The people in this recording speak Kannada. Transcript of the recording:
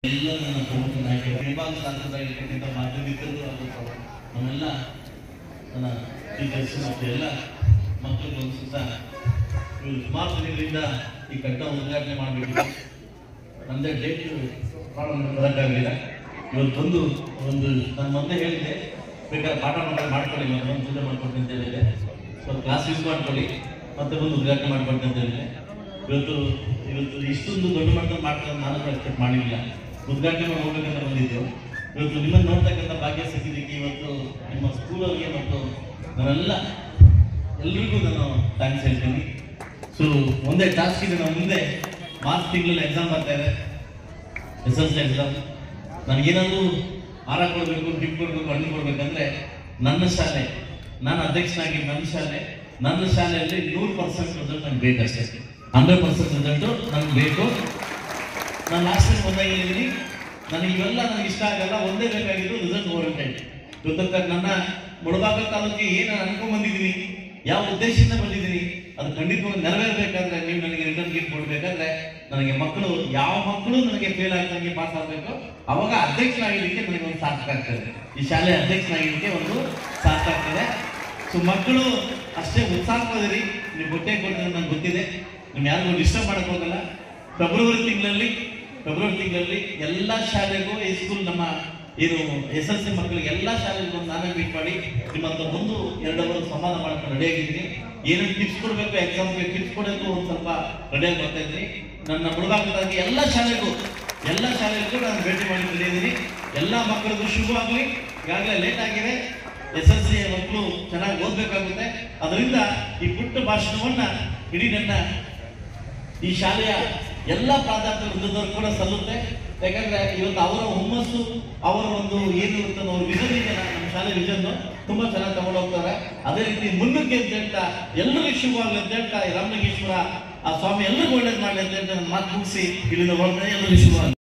ಎಲ್ಲ ನನ್ನ ಪ್ರಮುಖ ನಾಯಕರು ವಿಭಾಗ ಸಾಧಕರಾಗಿರ್ತಕ್ಕಂಥ ಮಾಧ್ಯಮಿಕರು ಹಾಗೂ ನಮ್ಮೆಲ್ಲ ನನ್ನ ಟೀಚರ್ಸ್ ಮತ್ತು ಎಲ್ಲ ಮಕ್ಕಳಿಗೆ ಒಂದು ಸುತ್ತ ಇವರು ಸುಮಾರು ದಿನಗಳಿಂದ ಈ ಕಟ್ಟಡ ಉದ್ಘಾಟನೆ ಮಾಡಬೇಕಿತ್ತು. ನಮ್ಮದೇ ಡೇಟ್ ಪ್ರಾಬ್ಲಮ್ ಬರೋಕ್ಕಾಗಲಿಲ್ಲ. ಇವತ್ತು ಬಂದು ಒಂದು ನಾನು ಮೊದಲೇ ಹೇಳಿದ್ದೆ, ಬೇಕಾದ್ರೆ ಪಾಠ ಮಾಡ್ಕೊಳ್ಳಿ, ಮತ್ತೆ ಒಂದು ಪೂಜೆ ಮಾಡ್ಕೊಡ್ತೀನಿ ಅಂತ ಹೇಳಿದೆ. ಸ್ವಲ್ಪ ಕ್ಲಾಸ್ ಯೂಸ್ ಮಾಡ್ಕೊಳ್ಳಿ, ಮತ್ತೆ ಬಂದು ಉದ್ಘಾಟನೆ ಮಾಡ್ಕೊಡ್ತೀನಿ ಅಂತ ಹೇಳಿದೆ. ಇವತ್ತು ಇಷ್ಟೊಂದು ದೊಡ್ಡ ಮಟ್ಟದಲ್ಲಿ ಮಾಡ್ಕೊಂಡು ನಾನು ಎಕ್ಸ್ಪೆಕ್ಟ್ ಮಾಡಿರಲಿಲ್ಲ. ಉದ್ಘಾಟನೆ ಮಾಡಿ ಹೋಗ್ಬೇಕಂತ ಬಂದಿದ್ದು. ಇವತ್ತು ನಿಮ್ಮನ್ನು ನೋಡ್ತಕ್ಕಂಥ ಭಾಗ್ಯ ಸಿಕ್ಕಿದ್ದಕ್ಕೆ ಇವತ್ತು ನಿಮ್ಮ ಸ್ಕೂಲವ್ರಿಗೆ ಮತ್ತು ಎಲ್ರಿಗೂ ನಾನು ಥ್ಯಾಂಕ್ಸ್ ಹೇಳ್ತೀನಿ. ಸೊ ಒಂದೇ ಟಾಸ್ಕ್ ಇದೆ, ನಾವು ಮುಂದೆ ಮಾರ್ಚ್ ತಿಂಗಳಲ್ಲಿ ಎಕ್ಸಾಮ್ ಬರ್ತಾ ಇದೆ, SSLC ಎಕ್ಸಾಮ್. ನನಗೇನಾದರೂ ಹಾರ ಕೊಡಬೇಕು, ಗಿಫ್ಟ್ ಕೊಡಬೇಕು, ಹಣ್ಣು ಕೊಡಬೇಕಂದ್ರೆ ನನ್ನ ಶಾಲೆ, ನಾನು ಅಧ್ಯಕ್ಷನಾಗಿ ನನ್ನ ಶಾಲೆಯಲ್ಲಿ 100% ರಿಸಲ್ಟ್ ನನಗೆ ಬೇಕಷ್ಟೇ. 100% ರಿಸಲ್ಟು ನನಗೆ ಬೇಕು. ನಾನು ಲಾಸ್ಟ್ ಟೈಮ್ ಬಂದಾಗ ಹೇಳಿದ್ದೀನಿ, ನನಗೆ ಇವೆಲ್ಲ ನನಗೆ ಇಷ್ಟ ಆಗಲ್ಲ, ಒಂದೇ ಬೇಕಾಗಿದ್ದು ರಿಸಲ್ಟ್ ಓರಿಯೆಂಟೆಡ್. ಇವತ್ತು ನನ್ನ ಮುಳಬಾಗಿಲು ತಾಲೂಕಿಗೆ ಏನು ಅನ್ಕೊಂಡ್ಬಂದಿದ್ದೀನಿ, ಯಾವ ಉದ್ದೇಶದಿಂದ ಬಂದಿದ್ದೀನಿ, ಅದು ಖಂಡಿತವಾಗಿ ನೆರವೇರಬೇಕಾದ್ರೆ ನೀವು ನನಗೆ ರಿಟರ್ನ್ ಗಿಫ್ಟ್ ಕೊಡಬೇಕಾದ್ರೆ ನನಗೆ ಯಾವ ಮಕ್ಕಳು ನನಗೆ ಫೇಲ್ ಆಗ್ದಂಗೆ ಪಾಸ್ ಆಗಬೇಕು. ಅವಾಗ ಅಧ್ಯಕ್ಷನಾಗಿದ್ದಕ್ಕೆ ನನಗೆ ಒಂದು ಸಾರ್ಥಕ ಆಗ್ತದೆ, ಈ ಶಾಲೆ ಅಧ್ಯಕ್ಷನಾಗಿದ್ದಕ್ಕೆ ಒಂದು ಸಾರ್ಥಕ ಆಗ್ತದೆ. ಸೊ ಮಕ್ಕಳು ಅಷ್ಟೇ ಉತ್ಸಾಹವಾದಿರಿ, ನೀವು ಬಟ್ಟೆ ಕೊಡ್ತಾರೆ ನನಗೆ ಗೊತ್ತಿದೆ, ನೀವು ಯಾರಿಗೂ ಡಿಸ್ಟರ್ಬ್ ಮಾಡಕ್ಕೆ ಹೋಗಲ್ಲ. ಫೆಬ್ರವರಿ ತಿಂಗಳಲ್ಲಿ ಎಲ್ಲ ಶಾಲೆಗೂ ಈ ಸ್ಕೂಲ್ ನಮ್ಮ ಏನು SSLC ಮಕ್ಕಳಿಗೆ ಎಲ್ಲ ಶಾಲೆಗೂ ನಾನೇ ಮೀಟ್ ಮಾಡಿ ನಿಮ್ಮ ಹತ್ರ ಒಂದು 2 ಅವರ್ ಸಂವಾದ ಮಾಡ್ಕೊಂಡು ರೆಡಿಯಾಗಿದ್ದೀನಿ. ಏನೇನು ಟಿಪ್ಸ್ ಕೊಡಬೇಕು, ಎಕ್ಸಾಮ್ಗೆ ಟಿಪ್ಸ್ ಕೊಡೋಕ್ಕೂ ಒಂದು ಸ್ವಲ್ಪ ರೆಡಿಯಾಗಿ ಬರ್ತಾ ಇದ್ದೀನಿ. ನನ್ನ ಮುಳುಬಾಗಿಲಾಗಿ ಎಲ್ಲ ಶಾಲೆಗೂ ನಾನು ಭೇಟಿ ಮಾಡಿ ರೆಡಿಯಾಗಿದ್ದೀನಿ. ಎಲ್ಲ ಮಕ್ಕಳಿಗೂ ಶುಭವಾಗಲಿ. ಈಗಾಗಲೇ ಲೇಟ್ ಆಗಿದೆ, SSLC ಮಕ್ಕಳು ಚೆನ್ನಾಗಿ ಓದಬೇಕಾಗುತ್ತೆ. ಅದರಿಂದ ಈ ಪುಟ್ಟ ಭಾಷಣವನ್ನು ಇಡೀ ನನ್ನ ಈ ಶಾಲೆಯ ಎಲ್ಲ ಪ್ರಾಧ್ಯಾಪಕ ವೃಂದದವರು ಕೂಡ ಸಲ್ಲುತ್ತೆ. ಯಾಕಂದ್ರೆ ಇವತ್ತು ಅವರ ಹುಮ್ಮಸ್ಸು, ಅವರ ಒಂದು ಏನು ಇರುತ್ತೆ ಅವ್ರ ವಿಷನ್ ಇದೆ, ನಮ್ಮ ಶಾಲೆ ವಿಷನ್ ತುಂಬಾ ಚೆನ್ನಾಗಿ ತಗೊಂಡು ಹೋಗ್ತಾರೆ. ಅದೇ ರೀತಿ ಮುಂದಕ್ಕೆ ಅಂತ ಹೇಳ್ತಾ ಎಲ್ಲರಿಗೂ ಶುಭವಾಗಲಿ ಅಂತ ಹೇಳ್ತಾ ರಾಮಲಿಂಗೇಶ್ವರ ಆ ಸ್ವಾಮಿ ಎಲ್ಲರಿಗೂ ಒಳ್ಳೇದು ಮಾಡಲಿ ಅಂತ ಹೇಳ್ತಾ ನನ್ನ ಮಾತು ಮುಗಿಸಿ ಇಲ್ಲಿಂದ ಹೊರಗಡೆ ಎಲ್ಲರಿಗೂ ಶುಭವಾಗಲಿ.